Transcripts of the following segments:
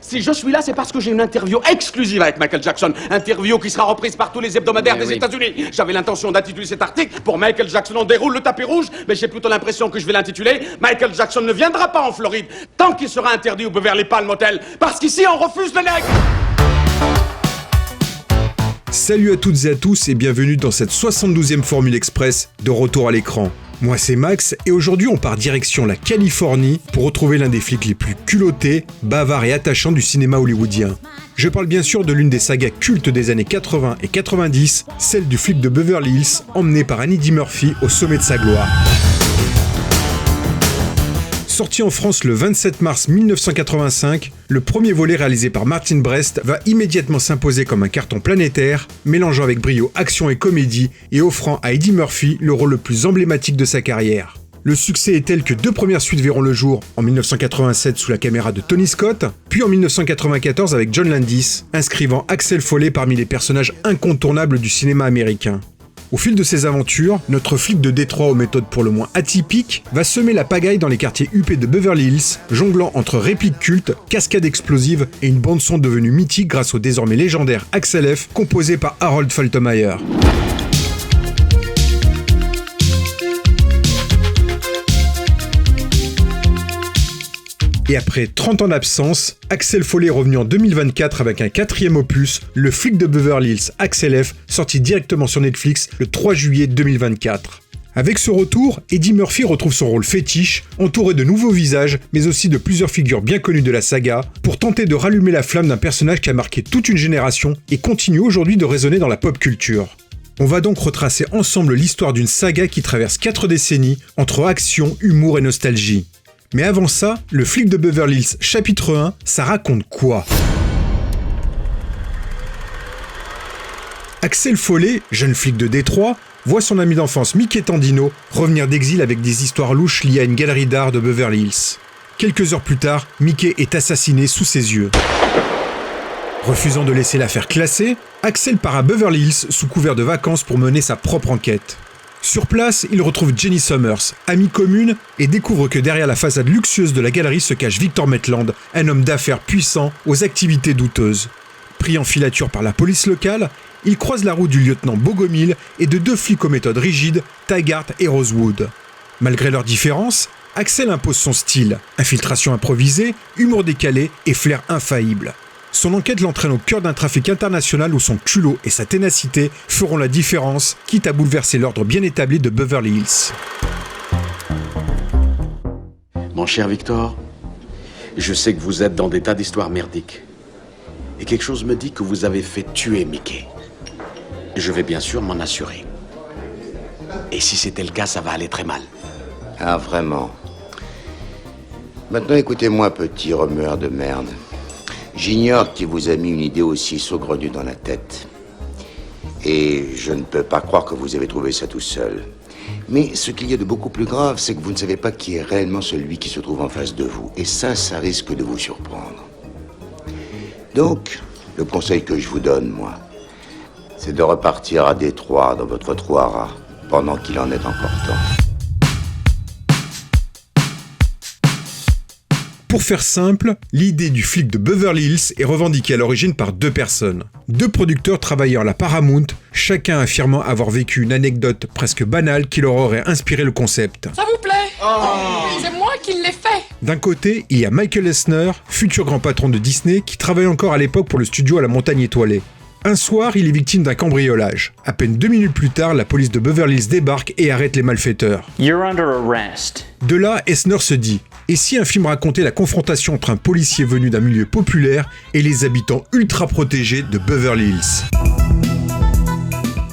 Si je suis là, c'est parce que j'ai une interview exclusive avec Michael Jackson. Interview qui sera reprise par tous les hebdomadaires des États-Unis. J'avais l'intention d'intituler cet article pour Michael Jackson, on déroule le tapis rouge, mais j'ai plutôt l'impression que je vais l'intituler Michael Jackson ne viendra pas en Floride tant qu'il sera interdit au Beverly Palm Hotel. Parce qu'ici, on refuse le nègre. Salut à toutes et à tous et bienvenue dans cette 72e Formule Express de retour à l'écran. Moi c'est Max et aujourd'hui on part direction la Californie pour retrouver l'un des flics les plus culottés, bavards et attachants du cinéma hollywoodien. Je parle bien sûr de l'une des sagas cultes des années 80 et 90, celle du flic de Beverly Hills emmené par Eddie Murphy au sommet de sa gloire. Sorti en France le 27 mars 1985, le premier volet réalisé par Martin Brest va immédiatement s'imposer comme un carton planétaire, mélangeant avec brio action et comédie et offrant à Eddie Murphy le rôle le plus emblématique de sa carrière. Le succès est tel que deux premières suites verront le jour en 1987 sous la caméra de Tony Scott, puis en 1994 avec John Landis, inscrivant Axel Foley parmi les personnages incontournables du cinéma américain. Au fil de ses aventures, notre flic de Détroit aux méthodes pour le moins atypiques va semer la pagaille dans les quartiers huppés de Beverly Hills, jonglant entre répliques cultes, cascades explosives et une bande-son devenue mythique grâce au désormais légendaire Axel F, composé par Harold Faltermeyer. Et après 30 ans d'absence, Axel Foley est revenu en 2024 avec un quatrième opus, Le flic de Beverly Hills, Axel F, sorti directement sur Netflix le 3 juillet 2024. Avec ce retour, Eddie Murphy retrouve son rôle fétiche, entouré de nouveaux visages, mais aussi de plusieurs figures bien connues de la saga, pour tenter de rallumer la flamme d'un personnage qui a marqué toute une génération et continue aujourd'hui de résonner dans la pop culture. On va donc retracer ensemble l'histoire d'une saga qui traverse 4 décennies, entre action, humour et nostalgie. Mais avant ça, le flic de Beverly Hills, chapitre 1, ça raconte quoi ? Axel Foley, jeune flic de Détroit, voit son ami d'enfance Mickey Tandino revenir d'exil avec des histoires louches liées à une galerie d'art de Beverly Hills. Quelques heures plus tard, Mickey est assassiné sous ses yeux. Refusant de laisser l'affaire classée, Axel part à Beverly Hills sous couvert de vacances pour mener sa propre enquête. Sur place, il retrouve Jenny Summers, amie commune, et découvre que derrière la façade luxueuse de la galerie se cache Victor Maitland, un homme d'affaires puissant aux activités douteuses. Pris en filature par la police locale, il croise la route du lieutenant Bogomil et de deux flics aux méthodes rigides, Taggart et Rosewood. Malgré leurs différences, Axel impose son style, infiltration improvisée, humour décalé et flair infaillible. Son enquête l'entraîne au cœur d'un trafic international où son culot et sa ténacité feront la différence, quitte à bouleverser l'ordre bien établi de Beverly Hills. Mon cher Victor, je sais que vous êtes dans des tas d'histoires merdiques. Et quelque chose me dit que vous avez fait tuer Mickey. Je vais bien sûr m'en assurer. Et si c'était le cas, ça va aller très mal. Ah, vraiment. Maintenant, écoutez-moi, petit remueur de merde. J'ignore qui vous a mis une idée aussi saugrenue dans la tête. Et je ne peux pas croire que vous avez trouvé ça tout seul. Mais ce qu'il y a de beaucoup plus grave, c'est que vous ne savez pas qui est réellement celui qui se trouve en face de vous. Et ça risque de vous surprendre. Donc, le conseil que je vous donne, moi, c'est de repartir à Détroit dans votre trou à rats, pendant qu'il en est encore temps. Pour faire simple, l'idée du flic de Beverly Hills est revendiquée à l'origine par deux personnes. Deux producteurs travaillant à la Paramount, chacun affirmant avoir vécu une anecdote presque banale qui leur aurait inspiré le concept. Ça vous plaît ? C'est moi qui l'ai fait. D'un côté, il y a Michael Eisner, futur grand patron de Disney, qui travaille encore à l'époque pour le studio à la Montagne Étoilée. Un soir, il est victime d'un cambriolage. À peine 2 minutes plus tard, la police de Beverly Hills débarque et arrête les malfaiteurs. You're under arrest. De là, Eisner se dit « Et si un film racontait la confrontation entre un policier venu d'un milieu populaire et les habitants ultra protégés de Beverly Hills ?»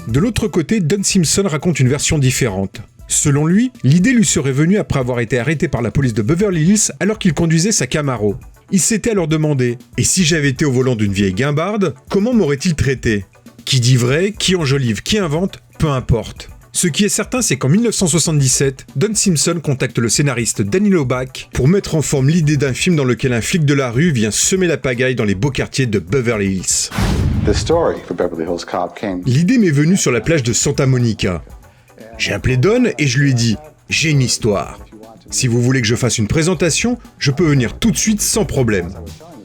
De l'autre côté, Don Simpson raconte une version différente. Selon lui, l'idée lui serait venue après avoir été arrêté par la police de Beverly Hills alors qu'il conduisait sa Camaro. Il s'était alors demandé « Et si j'avais été au volant d'une vieille guimbarde, comment m'aurait-il traité ?» Qui dit vrai, qui enjolive, qui invente, peu importe. Ce qui est certain, c'est qu'en 1977, Don Simpson contacte le scénariste Danny Laubach pour mettre en forme l'idée d'un film dans lequel un flic de la rue vient semer la pagaille dans les beaux quartiers de Beverly Hills. L'idée m'est venue sur la plage de Santa Monica. J'ai appelé Don et je lui ai dit « J'ai une histoire. Si vous voulez que je fasse une présentation, je peux venir tout de suite sans problème. »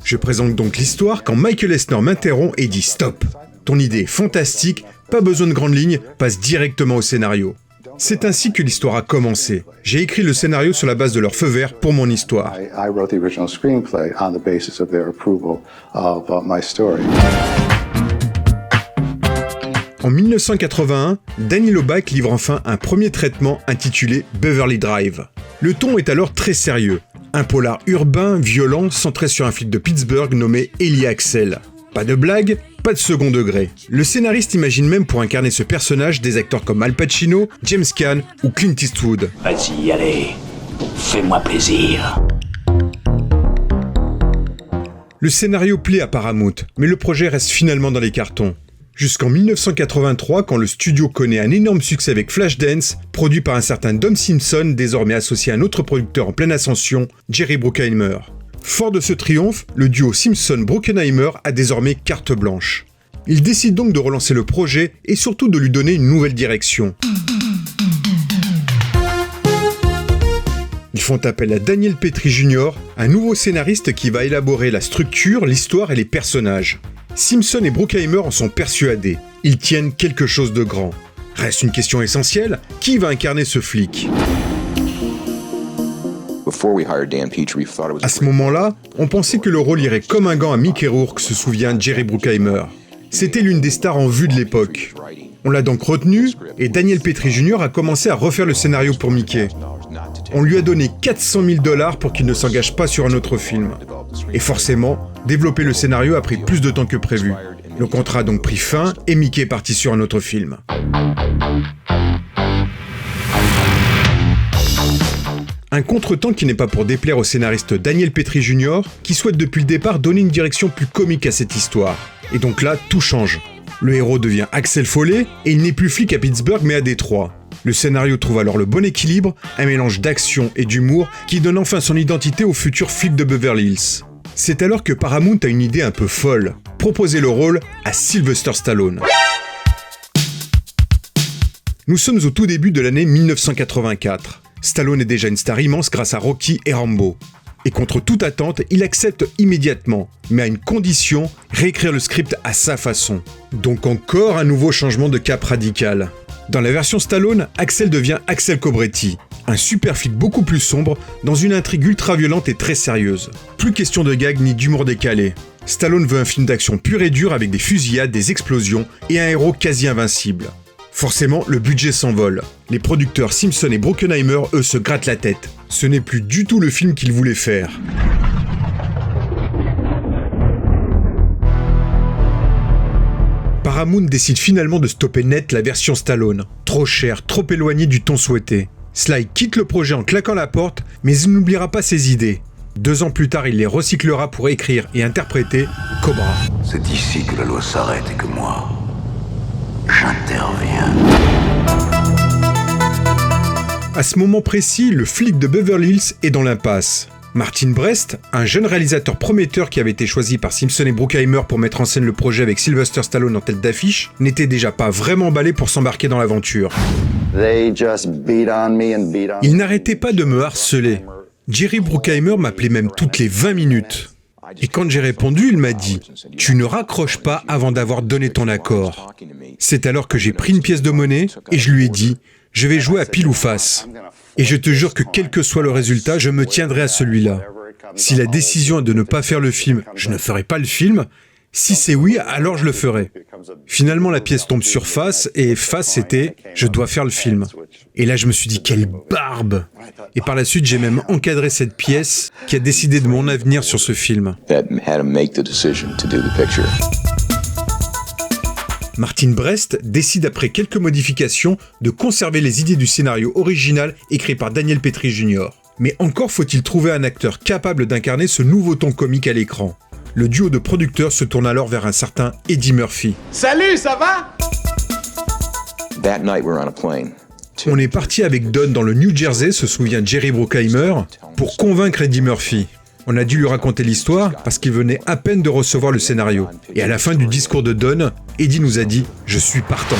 Je présente donc l'histoire quand Michael Eisner m'interrompt et dit « Stop ! Ton idée est fantastique, pas besoin de grandes lignes, passe directement au scénario. » C'est ainsi que l'histoire a commencé. J'ai écrit le scénario sur la base de leur feu vert pour mon histoire. I wrote the original screenplay on the basis of their approval of my story. En 1981, Danny Laubach livre enfin un premier traitement intitulé Beverly Drive. Le ton est alors très sérieux. Un polar urbain, violent, centré sur un flic de Pittsburgh nommé Eli Axel. Pas de blague, pas de second degré. Le scénariste imagine même pour incarner ce personnage des acteurs comme Al Pacino, James Caan ou Clint Eastwood. Vas-y, allez, fais-moi plaisir. Le scénario plaît à Paramount, mais le projet reste finalement dans les cartons. Jusqu'en 1983, quand le studio connaît un énorme succès avec Flashdance, produit par un certain Don Simpson, désormais associé à un autre producteur en pleine ascension, Jerry Bruckheimer. Fort de ce triomphe, le duo Simpson-Bruckheimer a désormais carte blanche. Il décide donc de relancer le projet et surtout de lui donner une nouvelle direction. Ils font appel à Daniel Petrie Jr., un nouveau scénariste qui va élaborer la structure, l'histoire et les personnages. Simpson et Bruckheimer en sont persuadés. Ils tiennent quelque chose de grand. Reste une question essentielle, qui va incarner ce flic ? À ce moment-là, on pensait que le rôle irait comme un gant à Mickey Rourke, se souvient Jerry Bruckheimer. C'était l'une des stars en vue de l'époque. On l'a donc retenu, et Daniel Petrie Jr. a commencé à refaire le scénario pour Mickey. On lui a donné 400 000 $ pour qu'il ne s'engage pas sur un autre film. Et forcément, développer le scénario a pris plus de temps que prévu. Le contrat a donc pris fin et Mickey est parti sur un autre film. Un contretemps qui n'est pas pour déplaire au scénariste Daniel Petrie Jr., qui souhaite depuis le départ donner une direction plus comique à cette histoire. Et donc là, tout change. Le héros devient Axel Foley et il n'est plus flic à Pittsburgh mais à Détroit. Le scénario trouve alors le bon équilibre, un mélange d'action et d'humour qui donne enfin son identité au futur flic de Beverly Hills. C'est alors que Paramount a une idée un peu folle, proposer le rôle à Sylvester Stallone. Nous sommes au tout début de l'année 1984. Stallone est déjà une star immense grâce à Rocky et Rambo. Et contre toute attente, il accepte immédiatement, mais à une condition, réécrire le script à sa façon. Donc encore un nouveau changement de cap radical. Dans la version Stallone, Axel devient Axel Cobretti, un super flic beaucoup plus sombre, dans une intrigue ultra violente et très sérieuse. Plus question de gags ni d'humour décalé. Stallone veut un film d'action pur et dur avec des fusillades, des explosions et un héros quasi invincible. Forcément, le budget s'envole. Les producteurs Simpson et Bruckheimer, eux, se grattent la tête. Ce n'est plus du tout le film qu'ils voulaient faire. Paramount décide finalement de stopper net la version Stallone. Trop cher, trop éloigné du ton souhaité. Sly quitte le projet en claquant la porte, mais il n'oubliera pas ses idées. 2 ans plus tard, il les recyclera pour écrire et interpréter Cobra. C'est ici que la loi s'arrête et que moi, j'interviens. À ce moment précis, le flic de Beverly Hills est dans l'impasse. Martin Brest, un jeune réalisateur prometteur qui avait été choisi par Simpson et Bruckheimer pour mettre en scène le projet avec Sylvester Stallone en tête d'affiche, n'était déjà pas vraiment emballé pour s'embarquer dans l'aventure. Il n'arrêtait pas de me harceler. Jerry Bruckheimer m'appelait même toutes les 20 minutes. Et quand j'ai répondu, il m'a dit « Tu ne raccroches pas avant d'avoir donné ton accord ». C'est alors que j'ai pris une pièce de monnaie et je lui ai dit « Je vais jouer à pile ou face ». Et je te jure que quel que soit le résultat, je me tiendrai à celui-là. Si la décision est de ne pas faire le film, je ne ferai pas le film. Si c'est oui, alors je le ferai. Finalement, la pièce tombe sur face, et face c'était « Je dois faire le film ». Et là, je me suis dit « Quelle barbe !» Et par la suite, j'ai même encadré cette pièce qui a décidé de mon avenir sur ce film. Martin Brest décide après quelques modifications de conserver les idées du scénario original écrit par Daniel Petrie Jr. Mais encore faut-il trouver un acteur capable d'incarner ce nouveau ton comique à l'écran. Le duo de producteurs se tourne alors vers un certain Eddie Murphy. Salut, ça va? On est parti avec Don dans le New Jersey, se souvient Jerry Bruckheimer, pour convaincre Eddie Murphy. On a dû lui raconter l'histoire parce qu'il venait à peine de recevoir le scénario. Et à la fin du discours de Don, Eddie nous a dit « Je suis partant ».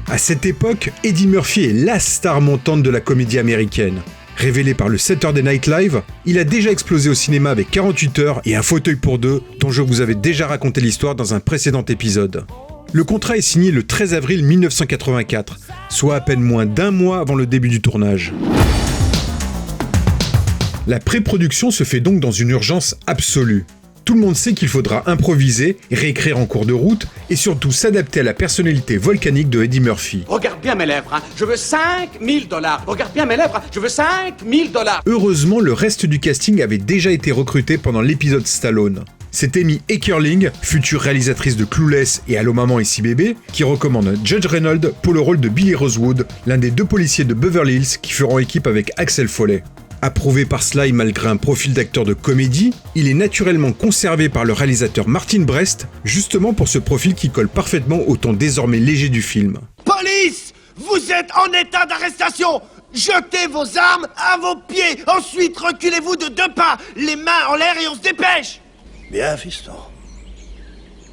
À cette époque, Eddie Murphy est la star montante de la comédie américaine. Révélé par le Saturday Night Live, il a déjà explosé au cinéma avec 48 heures et un fauteuil pour deux, dont je vous avais déjà raconté l'histoire dans un précédent épisode. Le contrat est signé le 13 avril 1984, soit à peine moins d'un mois avant le début du tournage. La pré-production se fait donc dans une urgence absolue. Tout le monde sait qu'il faudra improviser, réécrire en cours de route et surtout s'adapter à la personnalité volcanique de Eddie Murphy. Regarde bien mes lèvres, hein. Je veux 5 000 $. Regarde bien mes lèvres, hein. Je veux 5 000 $. Heureusement, le reste du casting avait déjà été recruté pendant l'épisode Stallone. C'est Amy Heckerling, future réalisatrice de Clueless et Allô Maman ici bébé, qui recommande Judge Reynolds pour le rôle de Billy Rosewood, l'un des 2 policiers de Beverly Hills qui feront équipe avec Axel Foley. Approuvé par Sly malgré un profil d'acteur de comédie, il est naturellement conservé par le réalisateur Martin Brest, justement pour ce profil qui colle parfaitement au ton désormais léger du film. Police! Vous êtes en état d'arrestation! Jetez vos armes à vos pieds! Ensuite, reculez-vous de 2 pas, les mains en l'air et on se dépêche! Bien, fiston.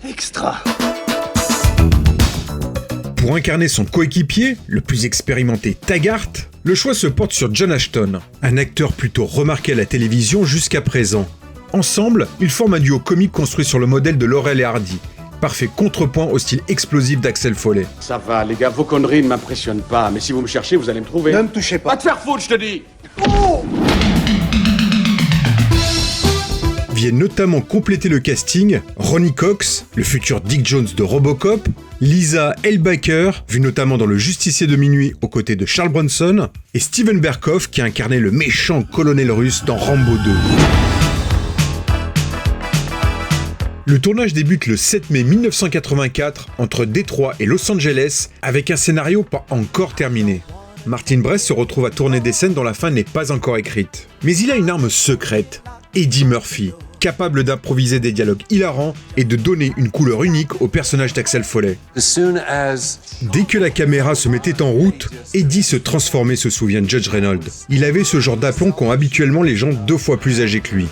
Extra. Pour incarner son coéquipier, le plus expérimenté Taggart, le choix se porte sur John Ashton, un acteur plutôt remarqué à la télévision jusqu'à présent. Ensemble, ils forment un duo comique construit sur le modèle de Laurel et Hardy. Parfait contrepoint au style explosif d'Axel Foley. Ça va, les gars, vos conneries ne m'impressionnent pas, mais si vous me cherchez, vous allez me trouver. Ne me touchez pas. Pas te faire foutre, je te dis. Viennent notamment compléter le casting Ronny Cox, le futur Dick Jones de Robocop, Lisa Elbacker, vue notamment dans Le Justicier de minuit aux côtés de Charles Bronson, et Steven Berkoff qui incarnait le méchant colonel russe dans Rambo 2. Le tournage débute le 7 mai 1984 entre Détroit et Los Angeles avec un scénario pas encore terminé. Martin Brest se retrouve à tourner des scènes dont la fin n'est pas encore écrite. Mais il a une arme secrète, Eddie Murphy, capable d'improviser des dialogues hilarants et de donner une couleur unique au personnage d'Axel Foley. Dès que la caméra se mettait en route, Eddie se transformait, se souvient Judge Reynolds. Il avait ce genre d'aplomb qu'ont habituellement les gens 2 fois plus âgés que lui.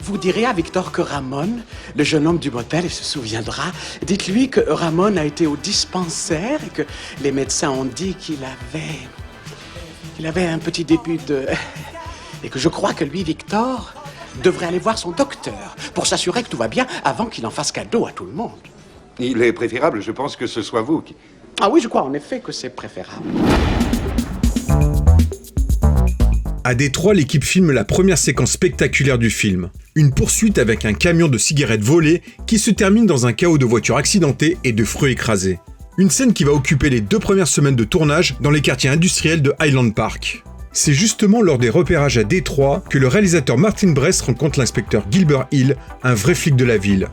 Vous direz à Victor que Ramon, le jeune homme du motel, se souviendra. Dites-lui que Ramon a été au dispensaire et que les médecins ont dit qu'il avait un petit début de... Et que je crois que lui, Victor, devrait aller voir son docteur pour s'assurer que tout va bien avant qu'il en fasse cadeau à tout le monde. Il est préférable, je pense, que ce soit vous qui... Ah oui, je crois en effet que c'est préférable. À Détroit, l'équipe filme la première séquence spectaculaire du film. Une poursuite avec un camion de cigarettes volé qui se termine dans un chaos de voitures accidentées et de fruits écrasés. Une scène qui va occuper les 2 premières semaines de tournage dans les quartiers industriels de Highland Park. C'est justement lors des repérages à Détroit que le réalisateur Martin Brest rencontre l'inspecteur Gilbert Hill, un vrai flic de la ville.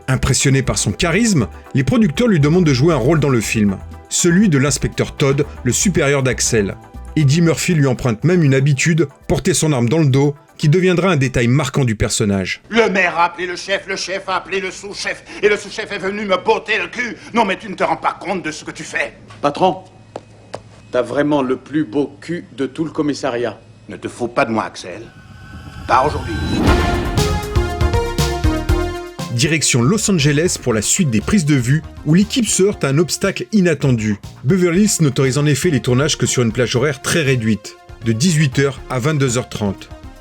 Impressionné par son charisme, les producteurs lui demandent de jouer un rôle dans le film, celui de l'inspecteur Todd, le supérieur d'Axel. Eddie Murphy lui emprunte même une habitude, porter son arme dans le dos, qui deviendra un détail marquant du personnage. Le maire a appelé le chef a appelé le sous-chef, et le sous-chef est venu me botter le cul. Non mais tu ne te rends pas compte de ce que tu fais. Patron, t'as vraiment le plus beau cul de tout le commissariat. Ne te fous pas de moi, Axel. Pas aujourd'hui. Direction Los Angeles pour la suite des prises de vue, où l'équipe se heurte à un obstacle inattendu. Beverly Hills n'autorise en effet les tournages que sur une plage horaire très réduite, de 18h à 22h30.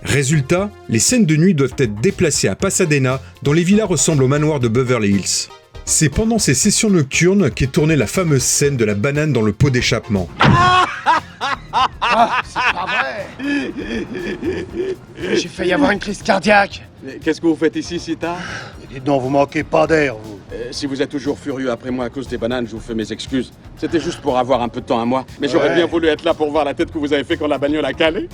Résultat, les scènes de nuit doivent être déplacées à Pasadena, dont les villas ressemblent au manoir de Beverly Hills. C'est pendant ces sessions nocturnes qu'est tournée la fameuse scène de la banane dans le pot d'échappement. C'est pas vrai. J'ai failli avoir une crise cardiaque. Qu'est-ce que vous faites ici si tard? Dites donc, vous manquez pas d'air, vous. Si vous êtes toujours furieux après moi à cause des bananes, je vous fais mes excuses. C'était juste pour avoir un peu de temps à moi. Mais j'aurais bien voulu être là pour voir la tête que vous avez fait quand la bagnole a calé.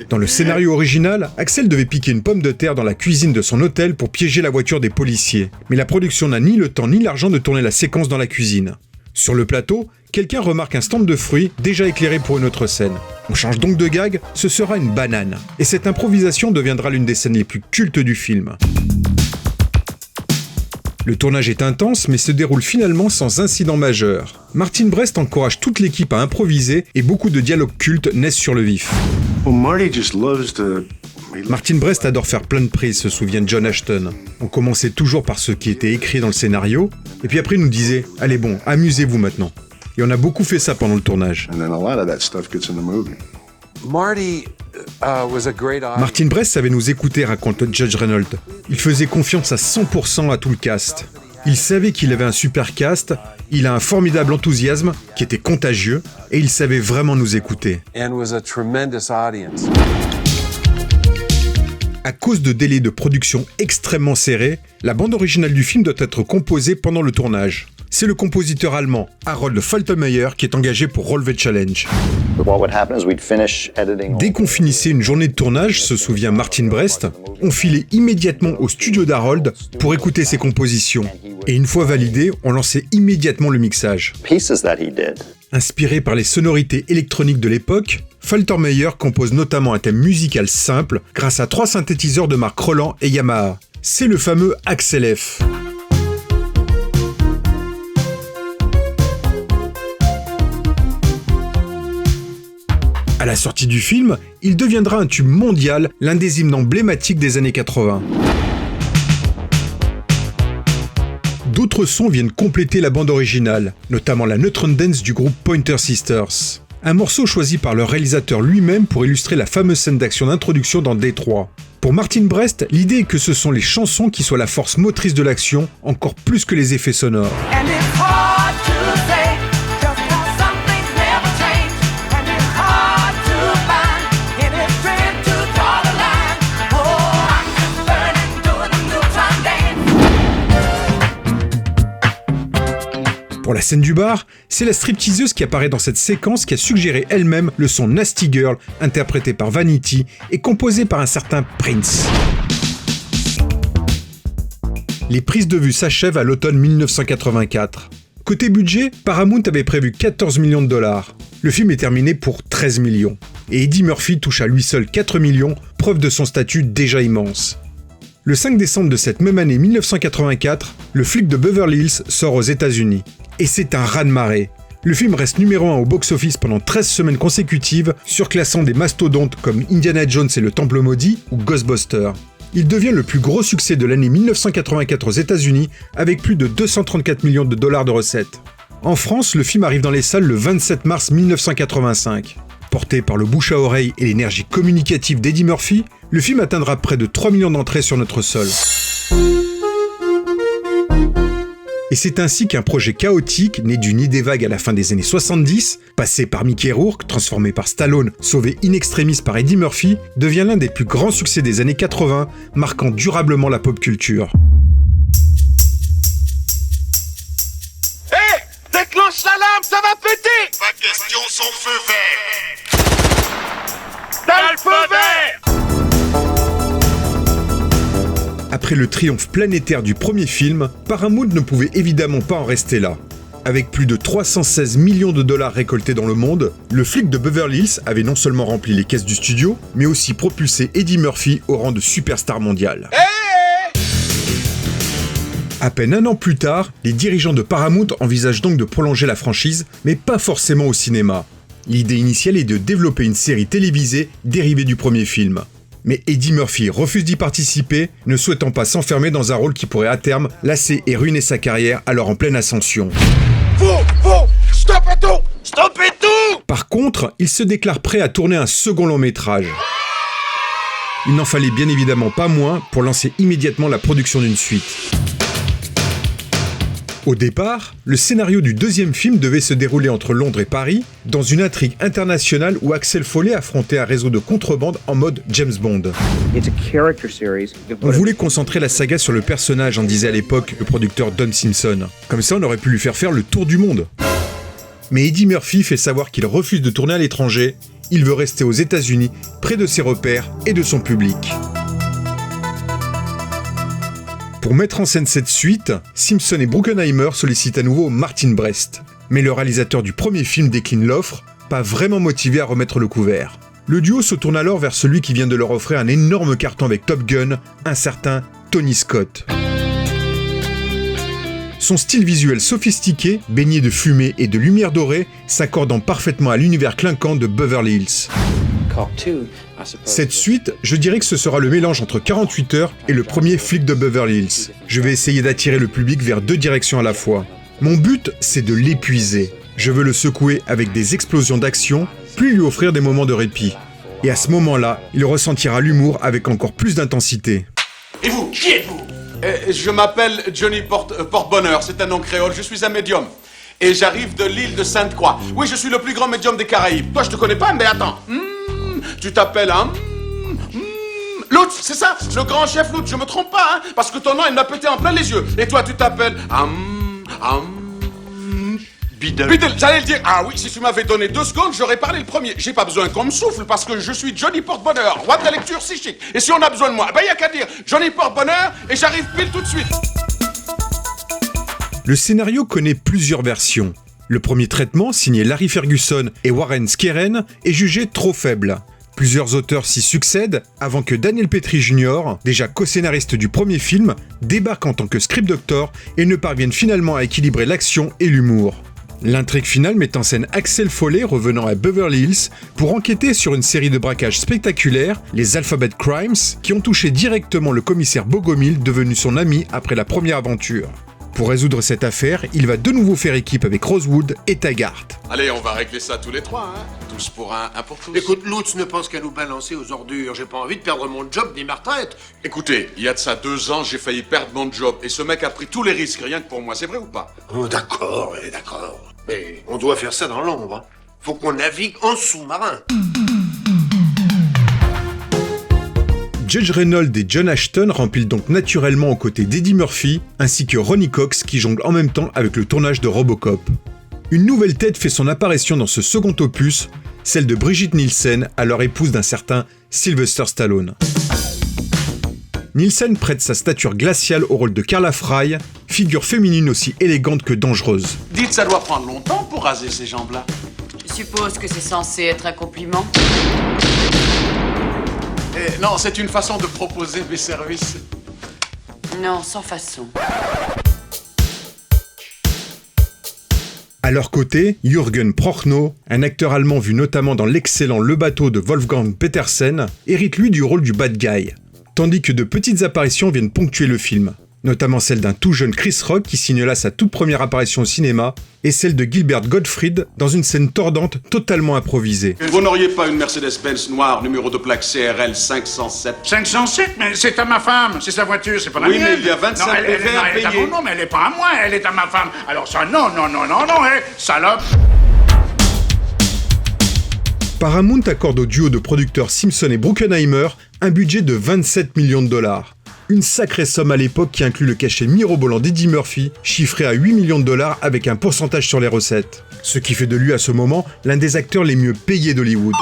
Dans le scénario original, Axel devait piquer une pomme de terre dans la cuisine de son hôtel pour piéger la voiture des policiers. Mais la production n'a ni le temps ni l'argent de tourner la séquence dans la cuisine. Sur le plateau, quelqu'un remarque un stand de fruits déjà éclairé pour une autre scène. On change donc de gag, ce sera une banane. Et cette improvisation deviendra l'une des scènes les plus cultes du film. Le tournage est intense, mais se déroule finalement sans incident majeur. Martin Brest encourage toute l'équipe à improviser et beaucoup de dialogues cultes naissent sur le vif. Martin Brest adore faire plein de prises, se souvient John Ashton. On commençait toujours par ce qui était écrit dans le scénario, et puis après il nous disait « Allez bon, amusez-vous maintenant ». Et on a beaucoup fait ça pendant le tournage. Martin Brest savait nous écouter, raconte Judge Reynolds. Il faisait confiance à 100% à tout le cast. Il savait qu'il avait un super cast, il a un formidable enthousiasme qui était contagieux et il savait vraiment nous écouter. À cause de délais de production extrêmement serrés, la bande originale du film doit être composée pendant le tournage. C'est le compositeur allemand Harold Faltermeyer qui est engagé pour relever le challenge. Dès qu'on finissait une journée de tournage, se souvient Martin Brest, on filait immédiatement au studio d'Harold pour écouter ses compositions. Et une fois validées, on lançait immédiatement le mixage. Inspiré par les sonorités électroniques de l'époque, Faltermeyer compose notamment un thème musical simple grâce à 3 synthétiseurs de marque Roland et Yamaha. C'est le fameux Axel F. À la sortie du film, il deviendra un tube mondial, l'un des hymnes emblématiques des années 80. D'autres sons viennent compléter la bande originale, notamment la Neutron Dance du groupe Pointer Sisters. Un morceau choisi par le réalisateur lui-même pour illustrer la fameuse scène d'action d'introduction dans Détroit. Pour Martin Brest, l'idée est que ce sont les chansons qui soient la force motrice de l'action, encore plus que les effets sonores. Pour la scène du bar, c'est la stripteaseuse qui apparaît dans cette séquence qui a suggéré elle-même le son Nasty Girl, interprété par Vanity et composé par un certain Prince. Les prises de vue s'achèvent à l'automne 1984. Côté budget, Paramount avait prévu 14 millions de dollars. Le film est terminé pour 13 millions. Et Eddie Murphy touche à lui seul 4 millions, preuve de son statut déjà immense. Le 5 décembre de cette même année 1984, le flic de Beverly Hills sort aux États-Unis. Et c'est un raz-de-marée. Le film reste numéro 1 au box-office pendant 13 semaines consécutives, surclassant des mastodontes comme Indiana Jones et le Temple Maudit ou Ghostbusters. Il devient le plus gros succès de l'année 1984 aux États-Unis avec plus de 234 millions de dollars de recettes. En France, le film arrive dans les salles le 27 mars 1985. Porté par le bouche à oreille et l'énergie communicative d'Eddie Murphy, le film atteindra près de 3 millions d'entrées sur notre sol. Et c'est ainsi qu'un projet chaotique, né d'une idée vague à la fin des années 70, passé par Mickey Rourke, transformé par Stallone, sauvé in extremis par Eddie Murphy, devient l'un des plus grands succès des années 80, marquant durablement la pop culture. Hé, déclenche l'alarme, ça va péter! Pas question sans feu vert! T'as le feu vert! Après le triomphe planétaire du premier film, Paramount ne pouvait évidemment pas en rester là. Avec plus de 316 millions de dollars récoltés dans le monde, le flic de Beverly Hills avait non seulement rempli les caisses du studio, mais aussi propulsé Eddie Murphy au rang de superstar mondial. À peine un an plus tard, les dirigeants de Paramount envisagent donc de prolonger la franchise, mais pas forcément au cinéma. L'idée initiale est de développer une série télévisée dérivée du premier film. Mais Eddie Murphy refuse d'y participer, ne souhaitant pas s'enfermer dans un rôle qui pourrait à terme lasser et ruiner sa carrière alors en pleine ascension. Stoppez tout! Stoppez tout! Par contre, il se déclare prêt à tourner un second long métrage. Il n'en fallait bien évidemment pas moins pour lancer immédiatement la production d'une suite. Au départ, le scénario du deuxième film devait se dérouler entre Londres et Paris, dans une intrigue internationale où Axel Foley affrontait un réseau de contrebande en mode James Bond. On voulait concentrer la saga sur le personnage, en disait à l'époque le producteur Don Simpson. Comme ça, on aurait pu lui faire le tour du monde. Mais Eddie Murphy fait savoir qu'il refuse de tourner à l'étranger, il veut rester aux États-Unis, près de ses repères et de son public. Pour mettre en scène cette suite, Simpson et Bruckheimer sollicitent à nouveau Martin Brest. Mais le réalisateur du premier film décline l'offre, pas vraiment motivé à remettre le couvert. Le duo se tourne alors vers celui qui vient de leur offrir un énorme carton avec Top Gun, un certain Tony Scott. Son style visuel sophistiqué, baigné de fumée et de lumière dorée, s'accordant parfaitement à l'univers clinquant de Beverly Hills. Cette suite, je dirais que ce sera le mélange entre 48 heures et le premier flic de Beverly Hills. Je vais essayer d'attirer le public vers deux directions à la fois. Mon but, c'est de l'épuiser. Je veux le secouer avec des explosions d'action, puis lui offrir des moments de répit. Et à ce moment-là, il ressentira l'humour avec encore plus d'intensité. Et vous, qui êtes-vous? Je m'appelle Johnny Porte-Bonheur, c'est un nom créole, je suis un médium. Et j'arrive de l'île de Sainte-Croix. Oui, je suis le plus grand médium des Caraïbes. Toi, je te connais pas, mais attends. Tu t'appelles, Lutz, c'est ça? Le grand chef Lutz, je me trompe pas, hein? Parce que ton nom, il m'a pété en plein les yeux. Et toi, tu t'appelles... Biddle, j'allais le dire. Ah oui, si tu m'avais donné 2 secondes, j'aurais parlé le premier. J'ai pas besoin qu'on me souffle parce que je suis Johnny Porte-Bonheur, roi de la lecture si chic. Et si on a besoin de moi, y a qu'à dire Johnny Porte-Bonheur et j'arrive pile tout de suite. Le scénario connaît plusieurs versions. Le premier traitement, signé Larry Ferguson et Warren Skeren, est jugé trop faible. Plusieurs auteurs s'y succèdent avant que Daniel Petrie Jr., déjà co-scénariste du premier film, débarque en tant que script doctor et ne parvienne finalement à équilibrer l'action et l'humour. L'intrigue finale met en scène Axel Foley revenant à Beverly Hills pour enquêter sur une série de braquages spectaculaires, les Alphabet Crimes, qui ont touché directement le commissaire Bogomil devenu son ami après la première aventure. Pour résoudre cette affaire, il va de nouveau faire équipe avec Rosewood et Taggart. Allez, on va régler ça tous les 3, hein. Tous pour un pour tous. Écoute, Lutz ne pense qu'à nous balancer aux ordures. J'ai pas envie de perdre mon job ni ma retraite. Écoutez, il y a de ça 2 ans, j'ai failli perdre mon job. Et ce mec a pris tous les risques, rien que pour moi. C'est vrai ou pas? Oh, d'accord. Mais on doit faire ça dans l'ombre. Hein. Faut qu'on navigue en sous-marin. Judge Reynolds et John Ashton remplissent donc naturellement aux côtés d'Eddie Murphy, ainsi que Ronny Cox qui jongle en même temps avec le tournage de Robocop. Une nouvelle tête fait son apparition dans ce second opus, celle de Brigitte Nielsen, alors épouse d'un certain Sylvester Stallone. Nielsen prête sa stature glaciale au rôle de Carla Frye, figure féminine aussi élégante que dangereuse. Dites, ça doit prendre longtemps pour raser ces jambes-là. Je suppose que c'est censé être un compliment. Non, c'est une façon de proposer mes services. Non, sans façon. À leur côté, Jürgen Prochnow, un acteur allemand vu notamment dans l'excellent Le Bateau de Wolfgang Petersen, hérite lui du rôle du bad guy. Tandis que de petites apparitions viennent ponctuer le film, notamment celle d'un tout jeune Chris Rock qui signe là sa toute première apparition au cinéma, et celle de Gilbert Gottfried dans une scène tordante totalement improvisée. Vous n'auriez pas une Mercedes-Benz noire, numéro de plaque CRL 507? 507? Mais c'est à ma femme, c'est sa voiture, c'est pas la mienne. mienne. Oui, mais il y a 25 PV à payer. Non, mais elle est pas à moi, elle est à ma femme. Alors ça, non, salope. Paramount accorde au duo de producteurs Simpson et Bruckheimer un budget de 27 millions de dollars. Une sacrée somme à l'époque qui inclut le cachet mirobolant d'Eddie Murphy, chiffré à 8 millions de dollars avec un pourcentage sur les recettes. Ce qui fait de lui à ce moment l'un des acteurs les mieux payés d'Hollywood.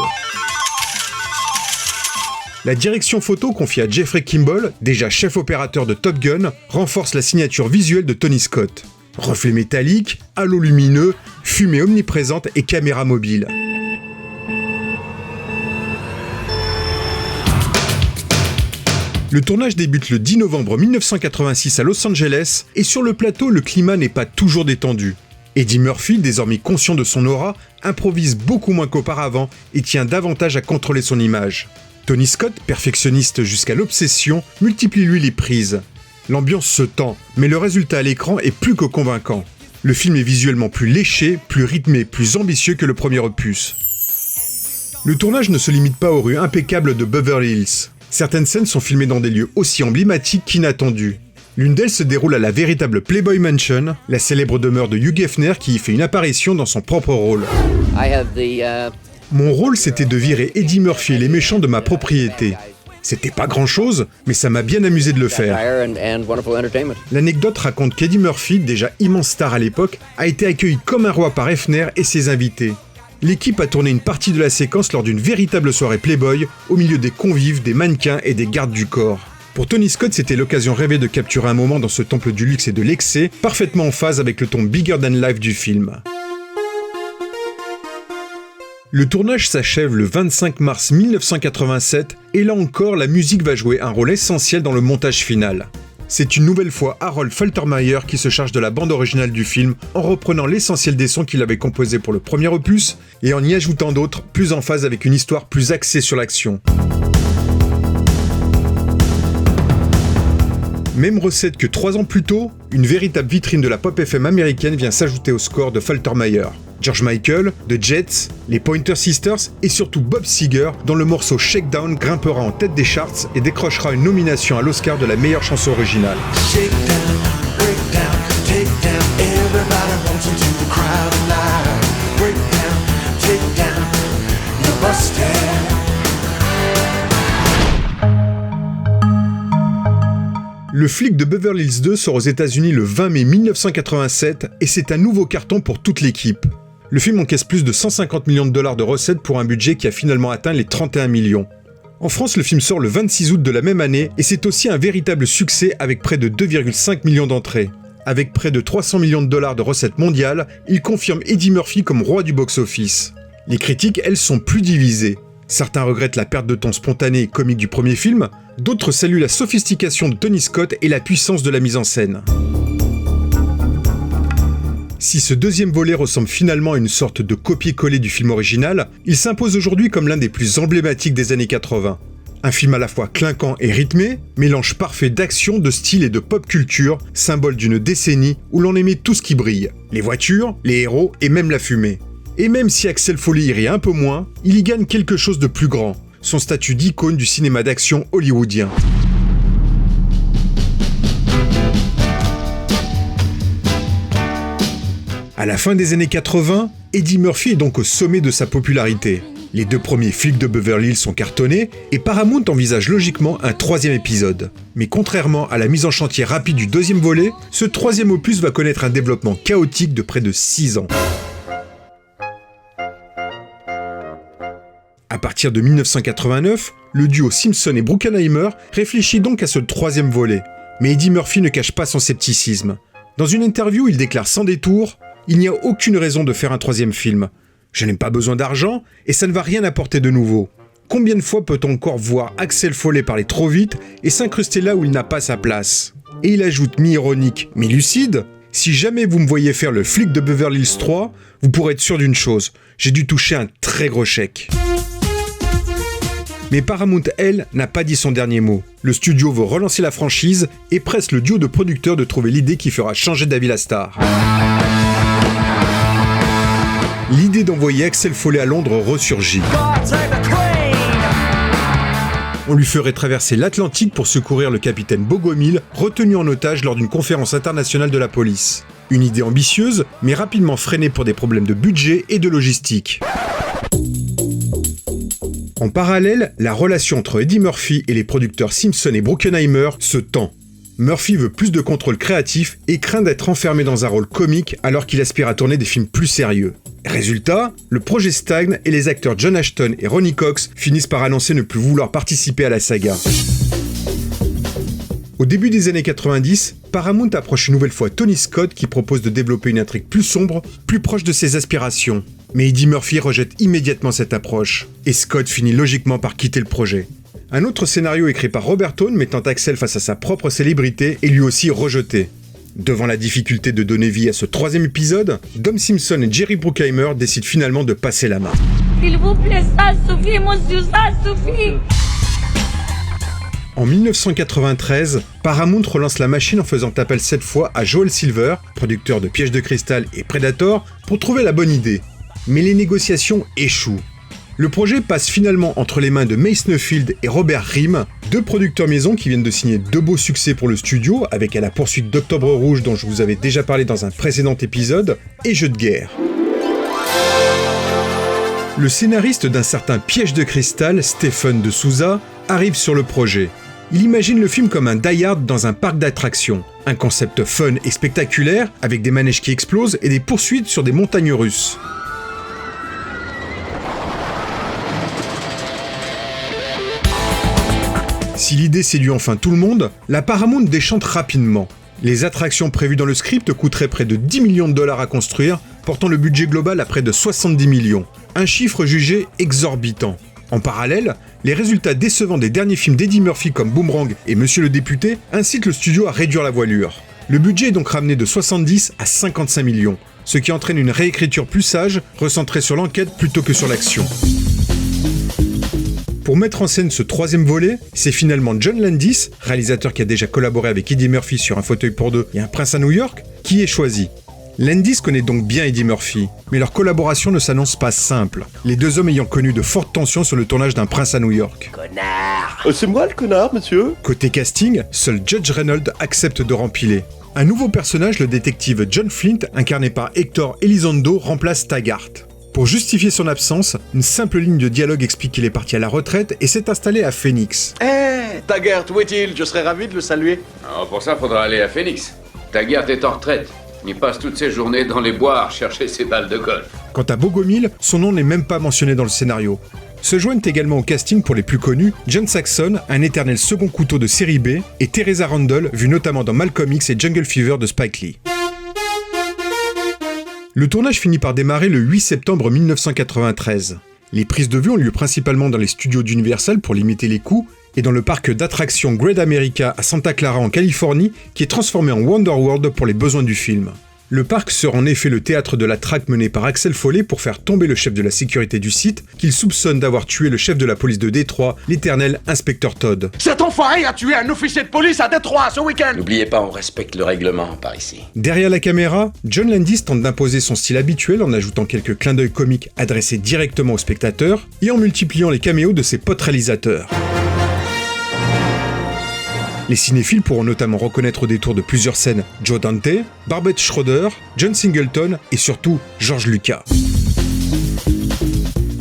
La direction photo confiée à Jeffrey Kimball, déjà chef opérateur de Top Gun, renforce la signature visuelle de Tony Scott. Reflets métalliques, halos lumineux, fumée omniprésente et caméra mobile. Le tournage débute le 10 novembre 1986 à Los Angeles et sur le plateau, le climat n'est pas toujours détendu. Eddie Murphy, désormais conscient de son aura, improvise beaucoup moins qu'auparavant et tient davantage à contrôler son image. Tony Scott, perfectionniste jusqu'à l'obsession, multiplie lui les prises. L'ambiance se tend, mais le résultat à l'écran est plus que convaincant. Le film est visuellement plus léché, plus rythmé, plus ambitieux que le premier opus. Le tournage ne se limite pas aux rues impeccables de Beverly Hills. Certaines scènes sont filmées dans des lieux aussi emblématiques qu'inattendus. L'une d'elles se déroule à la véritable Playboy Mansion, la célèbre demeure de Hugh Hefner qui y fait une apparition dans son propre rôle. Mon rôle, c'était de virer Eddie Murphy et les méchants de ma propriété. C'était pas grand-chose, mais ça m'a bien amusé de le faire. L'anecdote raconte qu'Eddie Murphy, déjà immense star à l'époque, a été accueilli comme un roi par Hefner et ses invités. L'équipe a tourné une partie de la séquence lors d'une véritable soirée Playboy, au milieu des convives, des mannequins et des gardes du corps. Pour Tony Scott, c'était l'occasion rêvée de capturer un moment dans ce temple du luxe et de l'excès, parfaitement en phase avec le ton bigger than life du film. Le tournage s'achève le 25 mars 1987, et là encore, la musique va jouer un rôle essentiel dans le montage final. C'est une nouvelle fois Harold Faltermeyer qui se charge de la bande originale du film en reprenant l'essentiel des sons qu'il avait composés pour le premier opus et en y ajoutant d'autres plus en phase avec une histoire plus axée sur l'action. Même recette que 3 ans plus tôt, une véritable vitrine de la pop FM américaine vient s'ajouter au score de Faltermeyer. George Michael, The Jets, les Pointer Sisters et surtout Bob Seger, dont le morceau Shakedown grimpera en tête des charts et décrochera une nomination à l'Oscar de la meilleure chanson originale. Le flic de Beverly Hills 2 sort aux États-Unis le 20 mai 1987 et c'est un nouveau carton pour toute l'équipe. Le film encaisse plus de 150 millions de dollars de recettes pour un budget qui a finalement atteint les 31 millions. En France, le film sort le 26 août de la même année et c'est aussi un véritable succès avec près de 2,5 millions d'entrées. Avec près de 300 millions de dollars de recettes mondiales, il confirme Eddie Murphy comme roi du box-office. Les critiques, elles, sont plus divisées. Certains regrettent la perte de ton spontané et comique du premier film, d'autres saluent la sophistication de Tony Scott et la puissance de la mise en scène. Si ce deuxième volet ressemble finalement à une sorte de copier-coller du film original, il s'impose aujourd'hui comme l'un des plus emblématiques des années 80. Un film à la fois clinquant et rythmé, mélange parfait d'action, de style et de pop culture, symbole d'une décennie où l'on aimait tout ce qui brille. Les voitures, les héros et même la fumée. Et même si Axel Foley y rit un peu moins, il y gagne quelque chose de plus grand, son statut d'icône du cinéma d'action hollywoodien. À la fin des années 80, Eddie Murphy est donc au sommet de sa popularité. Les 2 premiers flics de Beverly Hills sont cartonnés et Paramount envisage logiquement un 3e épisode. Mais contrairement à la mise en chantier rapide du 2e volet, ce 3e opus va connaître un développement chaotique de près de 6 ans. À partir de 1989, le duo Simpson et Bruckheimer réfléchit donc à ce 3e volet. Mais Eddie Murphy ne cache pas son scepticisme. Dans une interview, il déclare sans détour « Il n'y a aucune raison de faire un 3e film. Je n'ai pas besoin d'argent et ça ne va rien apporter de nouveau. Combien de fois peut-on encore voir Axel Foley parler trop vite et s'incruster là où il n'a pas sa place ?» Et il ajoute mi-ironique, mais lucide « Si jamais vous me voyez faire le flic de Beverly Hills 3, vous pourrez être sûr d'une chose, j'ai dû toucher un très gros chèque. » Mais Paramount, elle, n'a pas dit son dernier mot. Le studio veut relancer la franchise et presse le duo de producteurs de trouver l'idée qui fera changer d'avis la star. L'idée d'envoyer Axel Foley à Londres ressurgit. On lui ferait traverser l'Atlantique pour secourir le capitaine Bogomil, retenu en otage lors d'une conférence internationale de la police. Une idée ambitieuse, mais rapidement freinée pour des problèmes de budget et de logistique. En parallèle, la relation entre Eddie Murphy et les producteurs Simpson et Bruckheimer se tend. Murphy veut plus de contrôle créatif et craint d'être enfermé dans un rôle comique alors qu'il aspire à tourner des films plus sérieux. Résultat, le projet stagne et les acteurs John Ashton et Ronny Cox finissent par annoncer ne plus vouloir participer à la saga. Au début des années 90, Paramount approche une nouvelle fois Tony Scott qui propose de développer une intrigue plus sombre, plus proche de ses aspirations. Mais Eddie Murphy rejette immédiatement cette approche, et Scott finit logiquement par quitter le projet. Un autre scénario écrit par Robert Tone mettant Axel face à sa propre célébrité est lui aussi rejeté. Devant la difficulté de donner vie à ce 3e épisode, Dom Simpson et Jerry Bruckheimer décident finalement de passer la main. S'il vous plaît, ça suffit, monsieur, ça suffit. En 1993, Paramount relance la machine en faisant appel cette fois à Joel Silver, producteur de Piège de cristal et Predator, pour trouver la bonne idée. Mais les négociations échouent. Le projet passe finalement entre les mains de Mace Neufeld et Robert Riem, 2 producteurs maison qui viennent de signer 2 beaux succès pour le studio, avec À la poursuite d'Octobre Rouge dont je vous avais déjà parlé dans un précédent épisode, et Jeux de guerre. Le scénariste d'un certain Piège de cristal, Stephen de Souza, arrive sur le projet. Il imagine le film comme un Die Hard dans un parc d'attractions. Un concept fun et spectaculaire, avec des manèges qui explosent et des poursuites sur des montagnes russes. Si l'idée séduit enfin tout le monde, la Paramount déchante rapidement. Les attractions prévues dans le script coûteraient près de 10 millions de dollars à construire, portant le budget global à près de 70 millions. Un chiffre jugé exorbitant. En parallèle, les résultats décevants des derniers films d'Eddie Murphy comme Boomerang et Monsieur le député incitent le studio à réduire la voilure. Le budget est donc ramené de 70 à 55 millions, ce qui entraîne une réécriture plus sage, recentrée sur l'enquête plutôt que sur l'action. Pour mettre en scène ce troisième volet, c'est finalement John Landis, réalisateur qui a déjà collaboré avec Eddie Murphy sur Un fauteuil pour deux et Un prince à New York, qui est choisi. Landis connaît donc bien Eddie Murphy, mais leur collaboration ne s'annonce pas simple, les deux hommes ayant connu de fortes tensions sur le tournage d'Un prince à New York. Connard. C'est moi le connard, monsieur. Côté casting, seul Judge Reynolds accepte de rempiler. Un nouveau personnage, le détective John Flint, incarné par Hector Elizondo, remplace Taggart. Pour justifier son absence, une simple ligne de dialogue explique qu'il est parti à la retraite et s'est installé à Phoenix. Taggart, où est-il? Je serais ravi de le saluer. Alors pour ça, faudra aller à Phoenix. Taggart est en retraite. Il passe toutes ses journées dans les bois à rechercher ses balles de golf. Quant à Bogomil, son nom n'est même pas mentionné dans le scénario. Se joignent également au casting pour les plus connus, John Saxon, un éternel second couteau de série B, et Teresa Randall, vue notamment dans Malcolm X et Jungle Fever de Spike Lee. Le tournage finit par démarrer le 8 septembre 1993. Les prises de vue ont lieu principalement dans les studios d'Universal pour limiter les coûts, et dans le parc d'attractions Great America à Santa Clara en Californie, qui est transformé en Wonder World pour les besoins du film. Le parc sera en effet le théâtre de la traque menée par Axel Foley pour faire tomber le chef de la sécurité du site, qu'il soupçonne d'avoir tué le chef de la police de Détroit, l'éternel inspecteur Todd. Cet enfoiré a tué un officier de police à Détroit ce week-end. N'oubliez pas, on respecte le règlement par ici. Derrière la caméra, John Landis tente d'imposer son style habituel en ajoutant quelques clins d'œil comiques adressés directement aux spectateurs et en multipliant les caméos de ses potes réalisateurs. Les cinéphiles pourront notamment reconnaître au détour de plusieurs scènes Joe Dante, Barbet Schroeder, John Singleton et surtout George Lucas.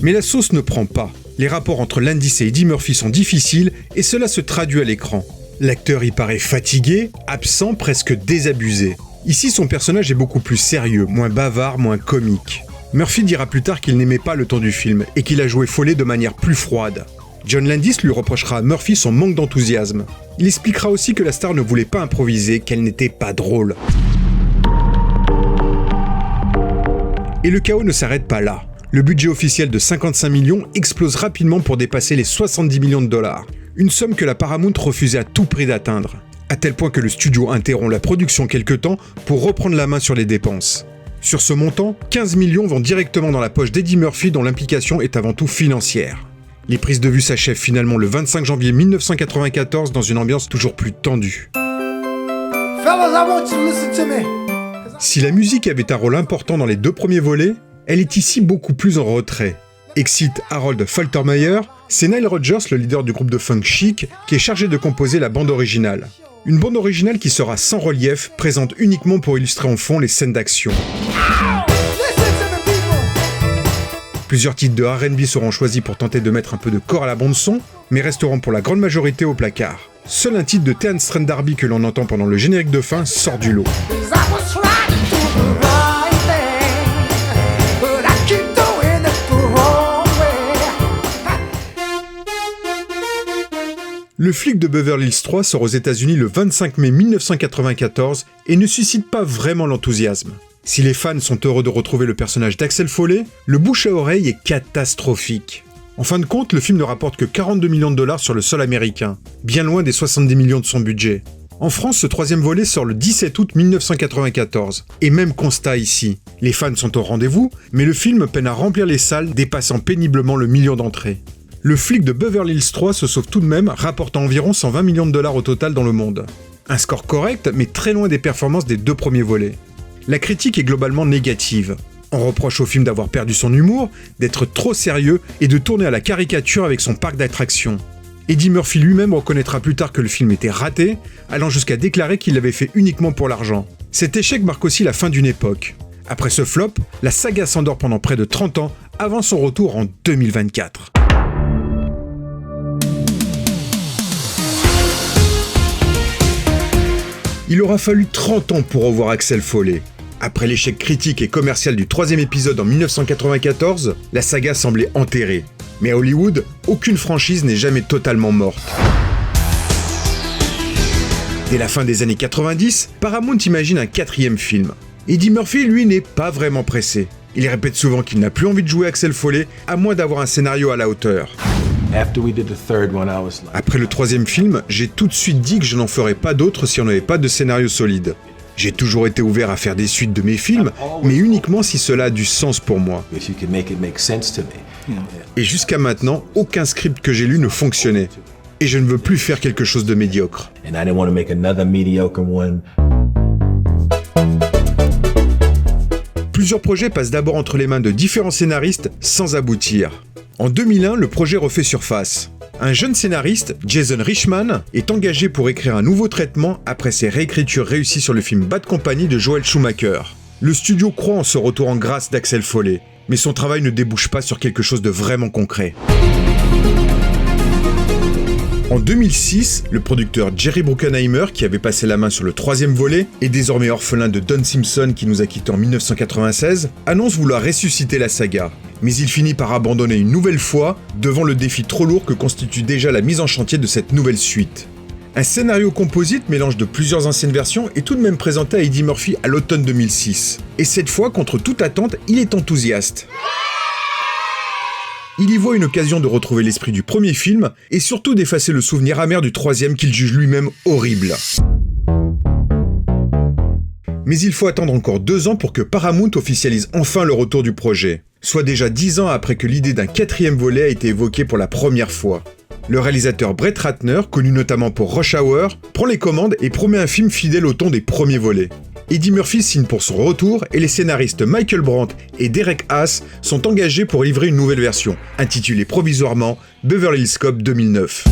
Mais la sauce ne prend pas. Les rapports entre Landis et Eddie Murphy sont difficiles et cela se traduit à l'écran. L'acteur y paraît fatigué, absent, presque désabusé. Ici, son personnage est beaucoup plus sérieux, moins bavard, moins comique. Murphy dira plus tard qu'il n'aimait pas le ton du film et qu'il a joué Foley de manière plus froide. John Landis lui reprochera à Murphy son manque d'enthousiasme. Il expliquera aussi que la star ne voulait pas improviser, qu'elle n'était pas drôle. Et le chaos ne s'arrête pas là. Le budget officiel de 55 millions explose rapidement pour dépasser les 70 millions de dollars. Une somme que la Paramount refusait à tout prix d'atteindre. À tel point que le studio interrompt la production quelque temps pour reprendre la main sur les dépenses. Sur ce montant, 15 millions vont directement dans la poche d'Eddie Murphy dont l'implication est avant tout financière. Les prises de vue s'achèvent finalement le 25 janvier 1994 dans une ambiance toujours plus tendue. Si la musique avait un rôle important dans les deux premiers volets, elle est ici beaucoup plus en retrait. Excite Harold Faltermeyer, c'est Nile Rodgers, le leader du groupe de funk Chic, qui est chargé de composer la bande originale. Une bande originale qui sera sans relief, présente uniquement pour illustrer en fond les scènes d'action. Plusieurs titres de R&B seront choisis pour tenter de mettre un peu de corps à la bande-son, mais resteront pour la grande majorité au placard. Seul un titre de Terence Trent D'Arby que l'on entend pendant le générique de fin sort du lot. Le flic de Beverly Hills 3 sort aux États-Unis le 25 mai 1994 et ne suscite pas vraiment l'enthousiasme. Si les fans sont heureux de retrouver le personnage d'Axel Foley, le bouche à oreille est catastrophique. En fin de compte, le film ne rapporte que 42 millions de dollars sur le sol américain, bien loin des 70 millions de son budget. En France, ce troisième volet sort le 17 août 1994. Et même constat ici. Les fans sont au rendez-vous, mais le film peine à remplir les salles, dépassant péniblement le million d'entrées. Le flic de Beverly Hills 3 se sauve tout de même, rapportant environ 120 millions de dollars au total dans le monde. Un score correct, mais très loin des performances des deux premiers volets. La critique est globalement négative. On reproche au film d'avoir perdu son humour, d'être trop sérieux et de tourner à la caricature avec son parc d'attractions. Eddie Murphy lui-même reconnaîtra plus tard que le film était raté, allant jusqu'à déclarer qu'il l'avait fait uniquement pour l'argent. Cet échec marque aussi la fin d'une époque. Après ce flop, la saga s'endort pendant près de 30 ans avant son retour en 2024. Il aura fallu 30 ans pour revoir Axel Foley. Après l'échec critique et commercial du troisième épisode en 1994, la saga semblait enterrée. Mais à Hollywood, aucune franchise n'est jamais totalement morte. Dès la fin des années 90, Paramount imagine un quatrième film. Eddie Murphy, lui, n'est pas vraiment pressé. Il répète souvent qu'il n'a plus envie de jouer Axel Foley, à moins d'avoir un scénario à la hauteur. Après le troisième film, j'ai tout de suite dit que je n'en ferais pas d'autre si on n'avait pas de scénario solide. J'ai toujours été ouvert à faire des suites de mes films, mais uniquement si cela a du sens pour moi. Et jusqu'à maintenant, aucun script que j'ai lu ne fonctionnait. Et je ne veux plus faire quelque chose de médiocre. Plusieurs projets passent d'abord entre les mains de différents scénaristes sans aboutir. En 2001, le projet refait surface. Un jeune scénariste, Jason Richman, est engagé pour écrire un nouveau traitement après ses réécritures réussies sur le film Bad Company de Joel Schumacher. Le studio croit en ce retour en grâce d'Axel Foley, mais son travail ne débouche pas sur quelque chose de vraiment concret. En 2006, le producteur Jerry Bruckheimer, qui avait passé la main sur le 3e volet, et désormais orphelin de Don Simpson qui nous a quittés en 1996, annonce vouloir ressusciter la saga. Mais il finit par abandonner une nouvelle fois devant le défi trop lourd que constitue déjà la mise en chantier de cette nouvelle suite. Un scénario composite, mélange de plusieurs anciennes versions, est tout de même présenté à Eddie Murphy à l'automne 2006. Et cette fois, contre toute attente, il est enthousiaste. Il y voit une occasion de retrouver l'esprit du premier film et surtout d'effacer le souvenir amer du 3e qu'il juge lui-même horrible. Mais il faut attendre encore 2 ans pour que Paramount officialise enfin le retour du projet, soit déjà 10 ans après que l'idée d'un 4e volet a été évoquée pour la première fois. Le réalisateur Brett Ratner, connu notamment pour Rush Hour, prend les commandes et promet un film fidèle au ton des premiers volets. Eddie Murphy signe pour son retour et les scénaristes Michael Brandt et Derek Haas sont engagés pour livrer une nouvelle version, intitulée provisoirement Beverly Hills Cop 2009.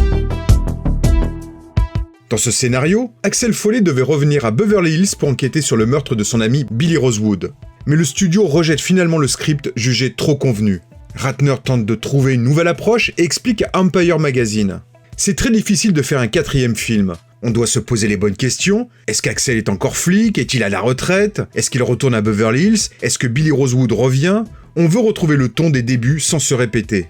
Dans ce scénario, Axel Foley devait revenir à Beverly Hills pour enquêter sur le meurtre de son ami Billy Rosewood. Mais le studio rejette finalement le script jugé trop convenu. Ratner tente de trouver une nouvelle approche et explique à Empire Magazine. C'est très difficile de faire un 4e film. On doit se poser les bonnes questions. Est-ce qu'Axel est encore flic? Est-il à la retraite? Est-ce qu'il retourne à Beverly Hills? Est-ce que Billy Rosewood revient? On veut retrouver le ton des débuts sans se répéter.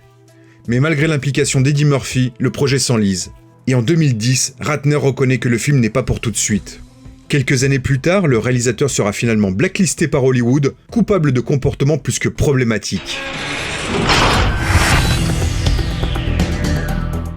Mais malgré l'implication d'Eddie Murphy, le projet s'enlise. Et en 2010, Ratner reconnaît que le film n'est pas pour tout de suite. Quelques années plus tard, le réalisateur sera finalement blacklisté par Hollywood, coupable de comportements plus que problématiques.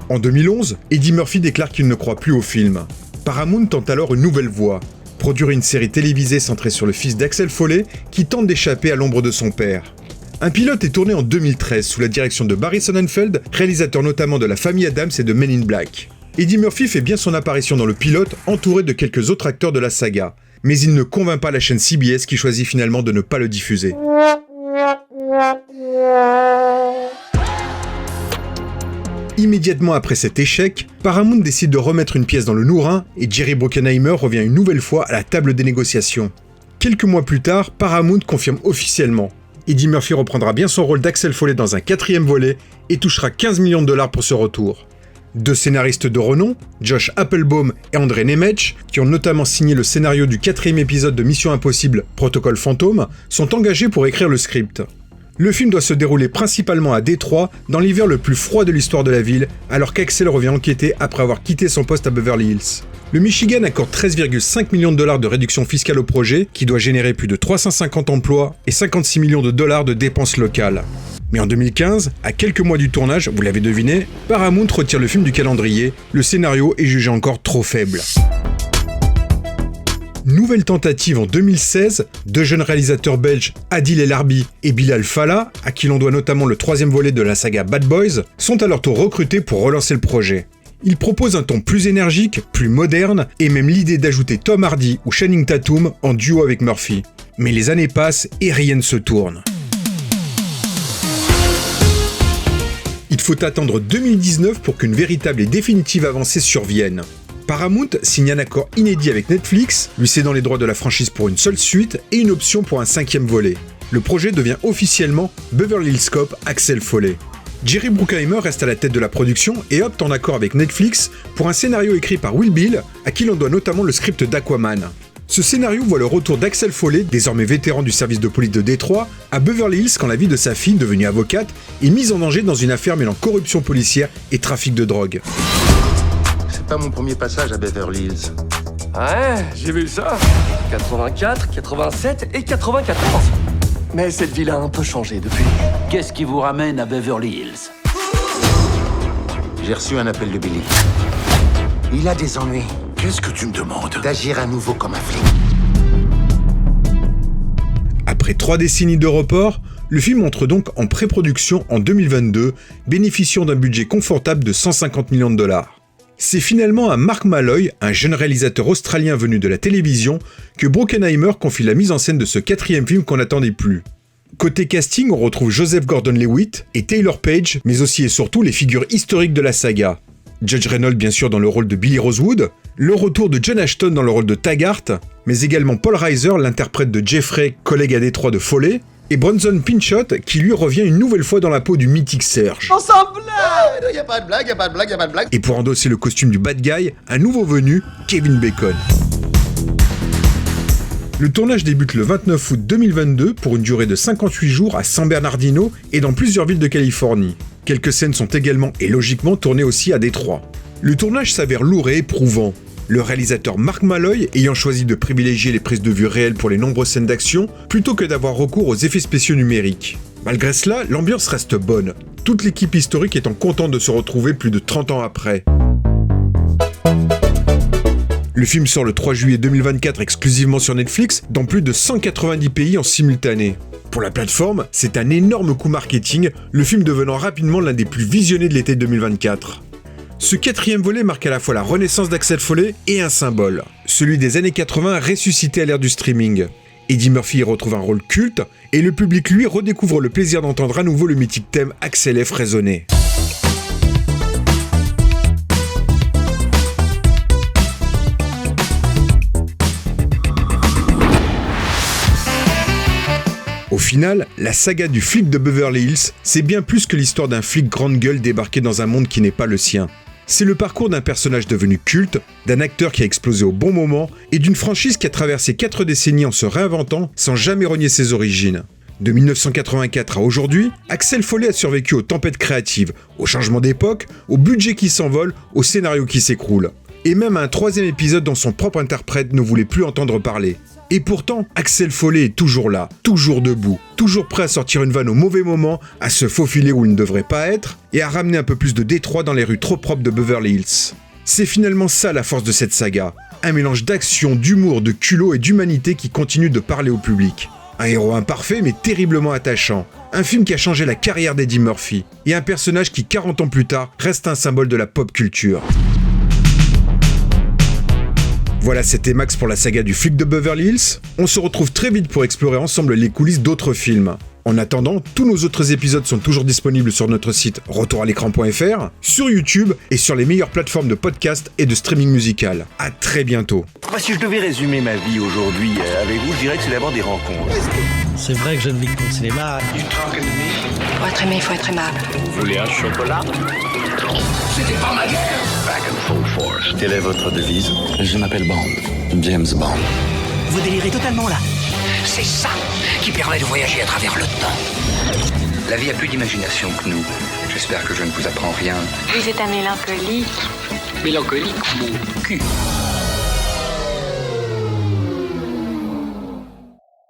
En 2011, Eddie Murphy déclare qu'il ne croit plus au film. Paramount tente alors une nouvelle voie, produire une série télévisée centrée sur le fils d'Axel Foley qui tente d'échapper à l'ombre de son père. Un pilote est tourné en 2013 sous la direction de Barry Sonnenfeld, réalisateur notamment de La Famille Addams et de Men in Black. Eddie Murphy fait bien son apparition dans le pilote, entouré de quelques autres acteurs de la saga, mais il ne convainc pas la chaîne CBS qui choisit finalement de ne pas le diffuser. Immédiatement après cet échec, Paramount décide de remettre une pièce dans le nourrin et Jerry Bruckheimer revient une nouvelle fois à la table des négociations. Quelques mois plus tard, Paramount confirme officiellement. Eddie Murphy reprendra bien son rôle d'Axel Foley dans un 4e volet et touchera 15 millions de dollars pour ce retour. 2 scénaristes de renom, Josh Applebaum et André Nemec, qui ont notamment signé le scénario du 4e épisode de Mission Impossible, Protocole Fantôme, sont engagés pour écrire le script. Le film doit se dérouler principalement à Détroit, dans l'hiver le plus froid de l'histoire de la ville, alors qu'Axel revient enquêter après avoir quitté son poste à Beverly Hills. Le Michigan accorde 13,5 millions de dollars de réduction fiscale au projet, qui doit générer plus de 350 emplois et 56 millions de dollars de dépenses locales. Mais en 2015, à quelques mois du tournage, vous l'avez deviné, Paramount retire le film du calendrier, le scénario est jugé encore trop faible. Nouvelle tentative en 2016, 2 jeunes réalisateurs belges, Adil El Arbi et Bilal Fallah, à qui l'on doit notamment le 3e volet de la saga Bad Boys, sont à leur tour recrutés pour relancer le projet. Ils proposent un ton plus énergique, plus moderne, et même l'idée d'ajouter Tom Hardy ou Channing Tatum en duo avec Murphy. Mais les années passent et rien ne se tourne. Il faut attendre 2019 pour qu'une véritable et définitive avancée survienne. Paramount signe un accord inédit avec Netflix, lui cédant les droits de la franchise pour une seule suite et une option pour un 5e volet. Le projet devient officiellement Beverly Hills Cop Axel Foley. Jerry Bruckheimer reste à la tête de la production et opte en accord avec Netflix pour un scénario écrit par Will Beall, à qui l'on doit notamment le script d'Aquaman. Ce scénario voit le retour d'Axel Foley, désormais vétéran du service de police de Détroit, à Beverly Hills quand la vie de sa fille, devenue avocate, est mise en danger dans une affaire mêlant corruption policière et trafic de drogue. C'est pas mon premier passage à Beverly Hills. Ouais, j'ai vu ça. 84, 87 et 94. Mais cette ville a un peu changé depuis. Qu'est-ce qui vous ramène à Beverly Hills? J'ai reçu un appel de Billy. Il a des ennuis. Qu'est-ce que tu me demandes? D'agir à nouveau comme un flic. Après 3 décennies de report, le film entre donc en pré-production en 2022, bénéficiant d'un budget confortable de 150 millions de dollars. C'est finalement à Mark Malloy, un jeune réalisateur australien venu de la télévision, que Brockenheimer confie la mise en scène de ce 4e film qu'on n'attendait plus. Côté casting, on retrouve Joseph Gordon-Levitt et Taylor Page, mais aussi et surtout les figures historiques de la saga. Judge Reynolds bien sûr dans le rôle de Billy Rosewood, le retour de John Ashton dans le rôle de Taggart, mais également Paul Reiser, l'interprète de Jeffrey, collègue à Détroit de Foley, et Bronson Pinchot qui lui revient une nouvelle fois dans la peau du mythique Serge. On s'en blague! Y'a pas de blague, y'a pas de blague, y'a pas de blague. Et pour endosser le costume du bad guy, un nouveau venu, Kevin Bacon. Le tournage débute le 29 août 2022 pour une durée de 58 jours à San Bernardino et dans plusieurs villes de Californie. Quelques scènes sont également et logiquement tournées aussi à Détroit. Le tournage s'avère lourd et éprouvant. Le réalisateur Mark Malloy ayant choisi de privilégier les prises de vue réelles pour les nombreuses scènes d'action plutôt que d'avoir recours aux effets spéciaux numériques. Malgré cela, l'ambiance reste bonne, toute l'équipe historique étant contente de se retrouver plus de 30 ans après. Le film sort le 3 juillet 2024 exclusivement sur Netflix dans plus de 190 pays en simultané. Pour la plateforme, c'est un énorme coup marketing, le film devenant rapidement l'un des plus visionnés de l'été 2024. Ce 4e volet marque à la fois la renaissance d'Axel Foley et un symbole, celui des années 80 ressuscité à l'ère du streaming. Eddie Murphy y retrouve un rôle culte, et le public lui redécouvre le plaisir d'entendre à nouveau le mythique thème Axel F résonner. Au final, la saga du flic de Beverly Hills, c'est bien plus que l'histoire d'un flic grande gueule débarqué dans un monde qui n'est pas le sien. C'est le parcours d'un personnage devenu culte, d'un acteur qui a explosé au bon moment et d'une franchise qui a traversé 4 décennies en se réinventant sans jamais renier ses origines. De 1984 à aujourd'hui, Axel Foley a survécu aux tempêtes créatives, aux changements d'époque, au budget qui s'envole, au scénario qui s'écroule. Et même à un 3e épisode dont son propre interprète ne voulait plus entendre parler. Et pourtant, Axel Foley est toujours là, toujours debout, toujours prêt à sortir une vanne au mauvais moment, à se faufiler où il ne devrait pas être, et à ramener un peu plus de Détroit dans les rues trop propres de Beverly Hills. C'est finalement ça la force de cette saga, un mélange d'action, d'humour, de culot et d'humanité qui continue de parler au public. Un héros imparfait mais terriblement attachant, un film qui a changé la carrière d'Eddie Murphy, et un personnage qui 40 ans plus tard reste un symbole de la pop culture. Voilà, c'était Max pour la saga du flic de Beverly Hills. On se retrouve très vite pour explorer ensemble les coulisses d'autres films. En attendant, tous nos autres épisodes sont toujours disponibles sur notre site retouralécran.fr, sur YouTube et sur les meilleures plateformes de podcast et de streaming musical. À très bientôt. Si je devais résumer ma vie aujourd'hui avec vous, je dirais que c'est d'abord des rencontres. C'est vrai que je ne vis que pour le cinéma. Pour être aimé, il faut être aimable. Vous voulez un chocolat? C'était pas ma guerre. Back and full force. Quelle est votre devise? Je m'appelle Bond. James Bond. Vous délirez totalement là. C'est ça qui permet de voyager à travers le temps. La vie a plus d'imagination que nous. J'espère que je ne vous apprends rien. Vous êtes un mélancolique. Mélancolique, mon cul.